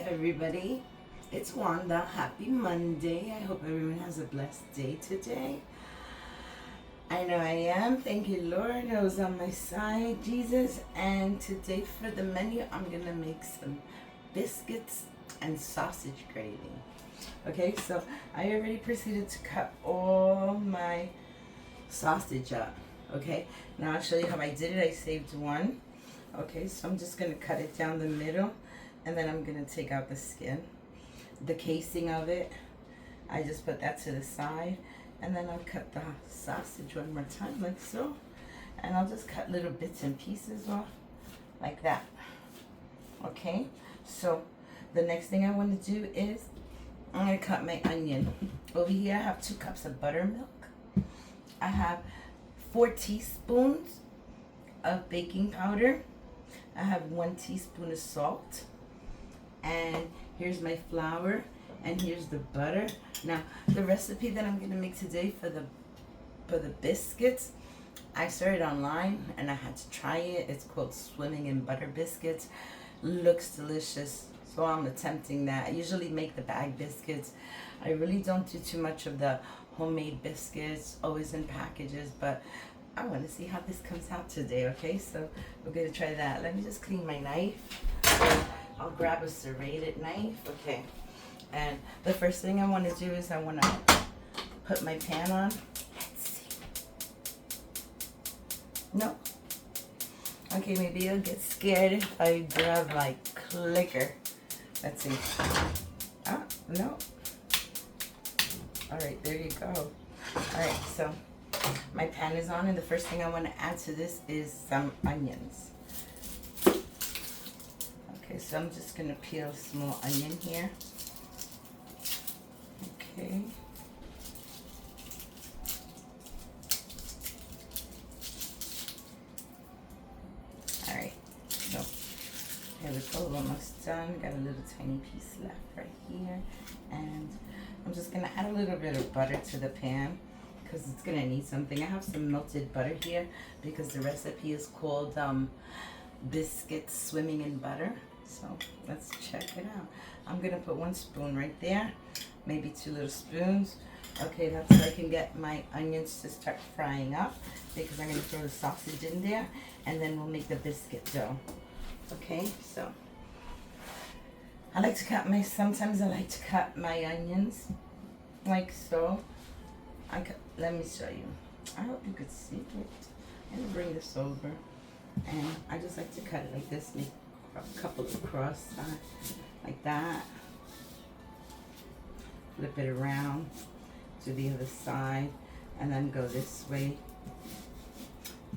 everybody. It's Wanda. Happy Monday. I hope everyone has a blessed day today. I know I am. Thank you, Lord. I was on my side, Jesus. And today for the menu, I'm going to make some biscuits and sausage gravy. Okay, so I already proceeded to cut all my sausage up. Okay, now I'll show you how I did it. I saved one. Okay, so I'm just going to cut it down the middle, and then I'm going to take out the skin, the casing of it. I just put that to the side, and then I'll cut the sausage one more time like so, and I'll just cut little bits and pieces off like that. Okay, so the next thing I want to do is I'm going to cut my onion. Over here I have 2 cups of buttermilk. I have 4 teaspoons of baking powder. I have 1 teaspoon of salt, and here's my flour, and here's the butter. Now, the recipe that I'm gonna make today for the biscuits, I saw it online and I had to try it. It's called Swimming in Butter Biscuits. Looks delicious, so I'm attempting that. I usually make the bag biscuits. I really don't do too much of the homemade biscuits, always in packages, but I want to see how this comes out today, okay? So we're going to try that. Let me just clean my knife. I'll grab a serrated knife, okay? And the first thing I want to do is I want to put my pan on. Let's see. No? Okay, maybe you'll get scared if I grab my clicker. Let's see. Ah, no. All right, there you go. All right, so my pan is on, and the first thing I want to add to this is some onions. Okay, so I'm just going to peel a small onion here. Okay. Alright, so here we go, almost done. Got a little tiny piece left right here. And I'm just going to add a little bit of butter to the pan, because it's going to need something. I have some melted butter here because the recipe is called Biscuits Swimming in Butter. So let's check it out. I'm going to put 1 spoon right there, maybe 2 little spoons. Okay, that's so I can get my onions to start frying up, because I'm going to throw the sausage in there, and then we'll make the biscuit dough. Okay, so sometimes I like to cut my onions like so. Let me show you. I hope you could see it. I'm going to bring this over. And I just like to cut it like this, make a couple of cross like that. Flip it around to the other side, and then go this way.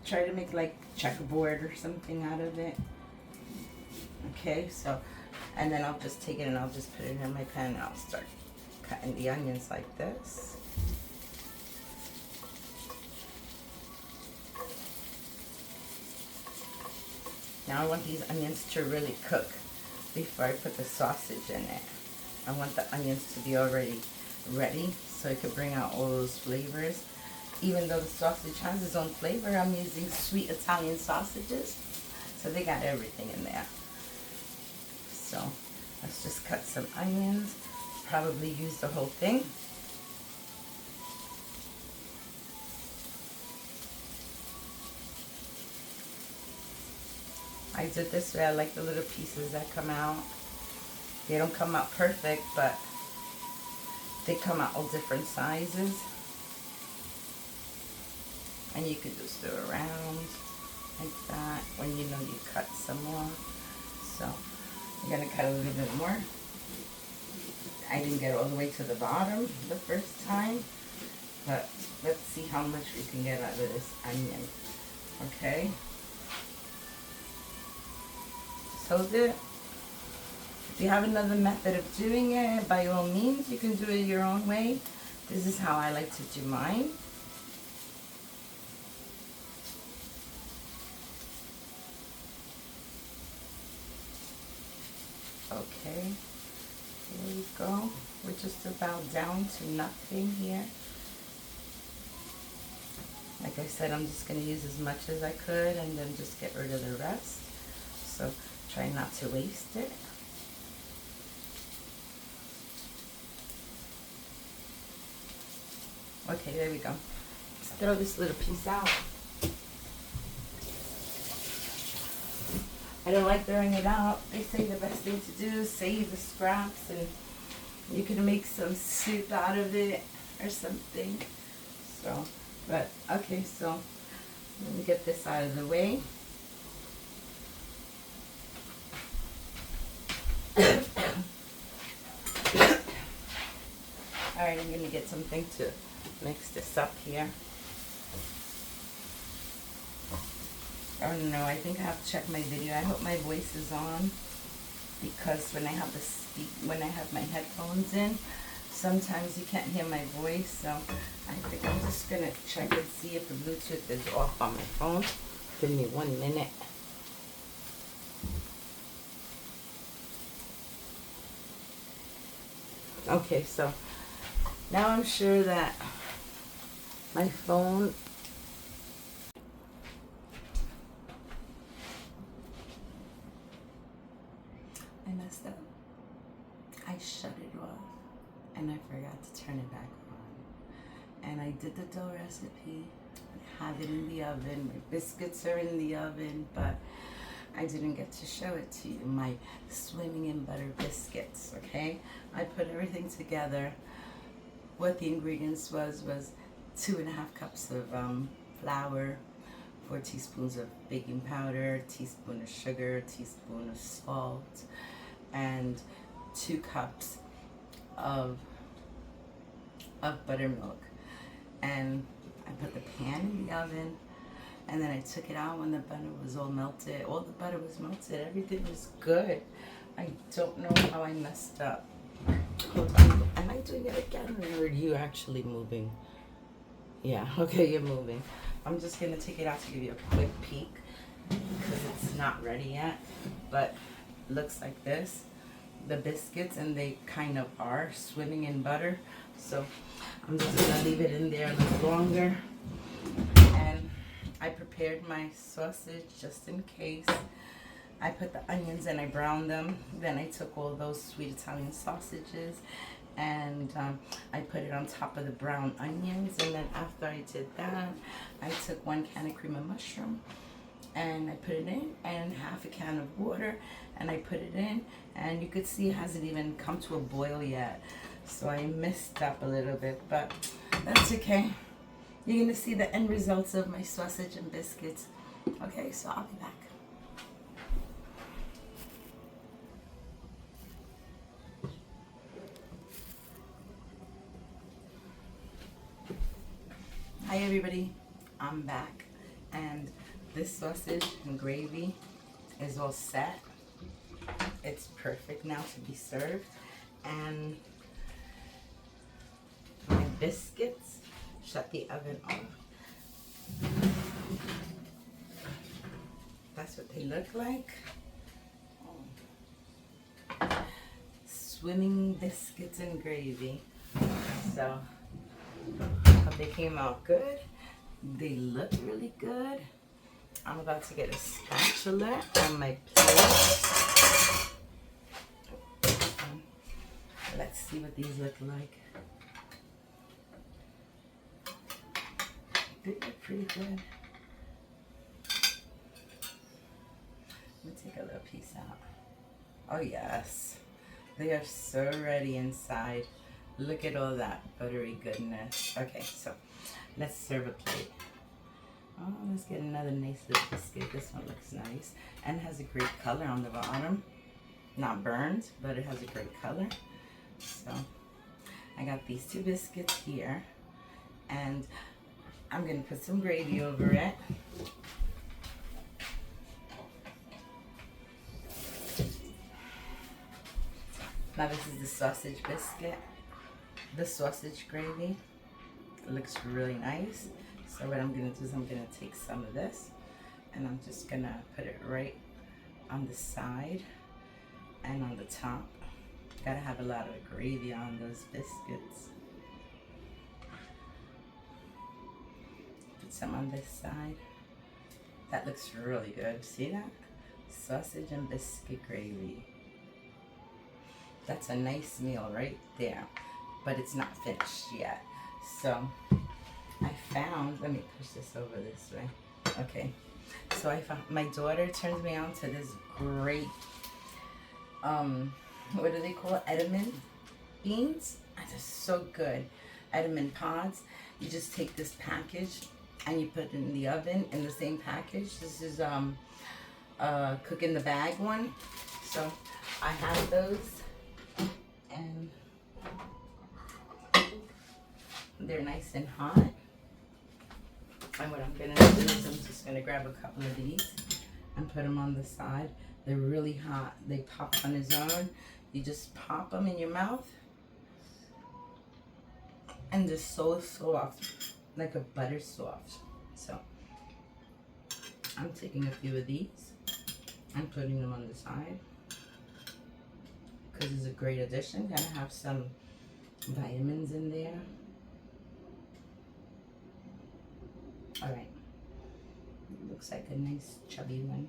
Try to make like checkerboard or something out of it. Okay, so, and then I'll just take it and I'll just put it in my pan, and I'll start cutting the onions like this. Now I want these onions to really cook before I put the sausage in it. I want the onions to be already ready so it could bring out all those flavors. Even though the sausage has its own flavor, I'm using sweet Italian sausages, so they got everything in there. So let's just cut some onions, probably use the whole thing. I do it this way. I like the little pieces that come out. They don't come out perfect, but they come out all different sizes. And you can just do it around like that when you know you cut some more. So I'm going to cut a little bit more. I didn't get all the way to the bottom the first time, but let's see how much we can get out of this onion. Okay. So if you have another method of doing it, by all means, you can do it your own way. This is how I like to do mine. Okay, here we go. We're just about down to nothing here. Like I said, I'm just going to use as much as I could and then just get rid of the rest. So try not to waste it. Okay, there we go. Let's throw this little piece out. I don't like throwing it out. They say the best thing to do is save the scraps, and you can make some soup out of it or something. So, but okay, so let me get this out of the way. Alright, I'm gonna get something to mix this up here. Oh no, I think I have to check my video. I hope my voice is on, because when I have when I have my headphones in, sometimes you can't hear my voice. So I think I'm just gonna check and see if the Bluetooth is off on my phone. Give me 1 minute. Okay, so now I'm sure that my phone I messed up. I shut it off and I forgot to turn it back on. And I did the dough recipe. I have it in the oven. My biscuits are in the oven, but I didn't get to show it to you. My swimming in butter biscuits, okay? I put everything together. What the ingredients was 2.5 cups of flour, 4 teaspoons of baking powder, teaspoon of sugar, teaspoon of salt, and 2 cups of buttermilk. And I put the pan in the oven, and then I took it out when the butter was all melted. All the butter was melted. Everything was good. I don't know how I messed up. Hold on. Am I doing it again, or are you actually moving? Yeah, okay, you're moving. I'm just going to take it out to give you a quick peek, because it's not ready yet, but looks like this. The biscuits, and they kind of are swimming in butter. So I'm just going to leave it in there a little longer. And I prepared my sausage just in case. I put the onions and I browned them. Then I took all those sweet Italian sausages and I put it on top of the brown onions. And then after I did that, I took 1 can of cream of mushroom and I put it in, and 1/2 can of water, and I put it in, and you could see it hasn't even come to a boil yet. So I messed up a little bit, but that's okay. You're gonna see the end results of my sausage and biscuits. Okay, so I'll be back. Hi everybody, I'm back, and this sausage and gravy is all set. It's perfect now to be served, and my biscuits, shut the oven off. That's what they look like. Swimming biscuits and gravy. So hope they came out good. They look really good. I'm about to get a spatula on my plate. Let's see what these look like. They look pretty good. Let me take a little piece out. Oh yes, they are so ready inside. Look at all that buttery goodness. Okay, so let's serve a plate. Oh, let's get another nice little biscuit. This one looks nice and has a great color on the bottom. Not burned, but it has a great color. So I got these 2 biscuits here, and I'm gonna put some gravy over it. Now this is the sausage biscuit, the sausage gravy. It looks really nice. So what I'm gonna do is I'm gonna take some of this, and I'm just gonna put it right on the side and on the top. Gotta have a lot of gravy on those biscuits. Put some on this side. That looks really good. See that? Sausage and biscuit gravy. That's a nice meal right there, but it's not finished yet. So I found, let me push this over this way. Okay. So I found, my daughter turns me on to this great, what do they call it? Edamame beans. They're so good. Edamame pods. You just take this package and you put it in the oven in the same package. This is cook in the bag one. So I have those, and they're nice and hot. And what I'm gonna do is I'm just gonna grab a couple of these and put them on the side. They're really hot. They pop on his own. You just pop them in your mouth, and they're so soft, like a butter soft. So I'm taking a few of these and putting them on the side because it's a great addition. Gotta have some vitamins in there. All right, looks like a nice chubby one.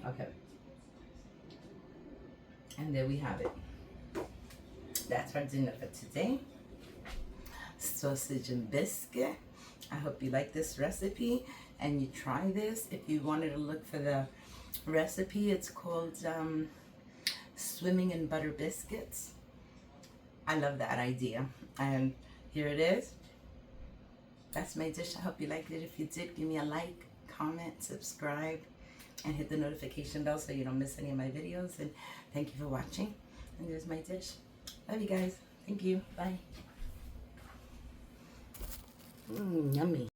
Okay, and there we have it. That's our dinner for today. Sausage and biscuit. I hope you like this recipe and you try this. If you wanted to look for the recipe, it's called swimming in butter biscuits. I love that idea, and here it is. That's my dish. I hope you liked it. If you did, give me a like, comment, subscribe, and hit the notification bell so you don't miss any of my videos. And thank you for watching. And there's my dish. Love you guys. Thank you. Bye. Yummy.